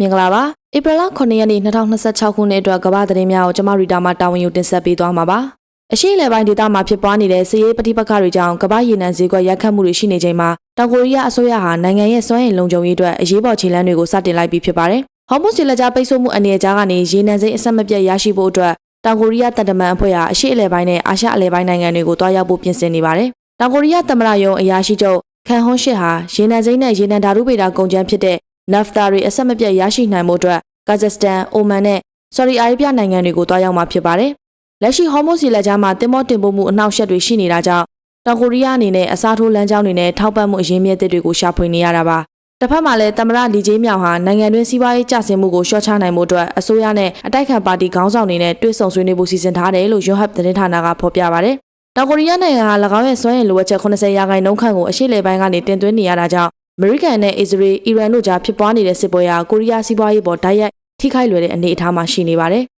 မင်္ဂလာပါဧပြီလ9ရက်နေ့2026ခုနှစ်အတွက်ကမ္ဘာသတင်းများကိုကျမရီတာမှတာဝန်ယူတင်ဆက်ပေးသွားမှာပါအရှိအလဲပိုင်းဒေသမှာဖြစ်ပွားနေတဲ့စစ်ရေးပဋိပက္ခတွေကြောင့်ကမ္ဘာရေနံဈေးကွက်ရိုက်ခတ်မှုတွေရှိနေချိန်မှာတောင်ကိုရီးယားအစိုးရဟာနိုင်ငံရဲ့စွမ်းအင်လုံခြုံရေးအတွက်အရေးပေါ်ခြေလှမ်းတွေကိုစတင်လိုက်ပြီးဖြစ်ပါတယ်ဟော်မုစ်လက်ကြားပိတ်ဆို့မှုအနေအကြားကနေရေနံစိမ်းအဆက်မပြတ်ရရှိဖို့အတွက်တောင်ကိုရီးယားတပ်တမန်အဖွဲ့ဟာအရှိအလဲပိုင်းနဲ့အာရှအလဲပိုင်းနိုင်ငံတွေကိုတွားရောက်ဖို့ပြင်ဆင်နေပါတယ်တောင်ကိုရီးယားသမ္မတရုံးအရာရှိချုပ်ခန်ဟွန်းရှစ်ဟာရေနံစိမ်းနဲ့ရေနံဓာတုဗေဒကုန်ကျန်းဖြစ်တဲ့ NAFTA တွေအဆက်မပြတ်ရရှိနိုင်မှုအတွက်ကာဇက်စတန်၊အိုမန်နဲ့ဆော်ဒီအာရေဗျနိုင်ငံတွေကိုတွားရောက်မှာဖြစ်ပါတယ်။လက်ရှိဟော်မုစ်လက်ကြားမှာတင်မောတင်ပို့မှုအနှောက်အယှက်တွေရှိနေတာကြောင့်တောင်ကိုရီးယားအနေနဲ့အစားထိုးလမ်းကြောင်းတွေနဲ့ထောက်ပံ့မှုအရင်းမြစ်တွေကိုရှာဖွေနေရတာပါ။တစ်ဖက်မှာလည်းသမ္မတလီဂျေးမြောင်ဟာနိုင်ငံတွင်းစီးပွားရေးကျဆင်းမှုကိုလျှော့ချနိုင်မှုအတွက်အစိုးရနဲ့အတိုက်ခံပါတီခေါင်းဆောင်တွေနဲ့တွေ့ဆုံဆွေးနွေးဖို့စီစဉ်ထားတယ်လို့ယွန်ဟပ်သတင်းဌာနကဖော်ပြပါတယ်။တောင်ကိုရီးယားနိုင်ငံဟာ၎င်းရဲ့စွမ်းအင်လိုအပ်ချက်80%ခန့်ကိုအရှေ့လေပိုင်းကနေတင်သွင်းနေရတာကြောင့်အမေရိကန်နဲ့အစ္စရေး၊အီရန်တို့ကြားဖြစ်ပွားနေတဲ့စစ်ပွဲဟာကိုရီးယားစီးပွားရေးပေါ်တိုက်ရိုက်ထိခိုက်လွယ်တဲ့အနေအထားမှာရှိနေပါတယ်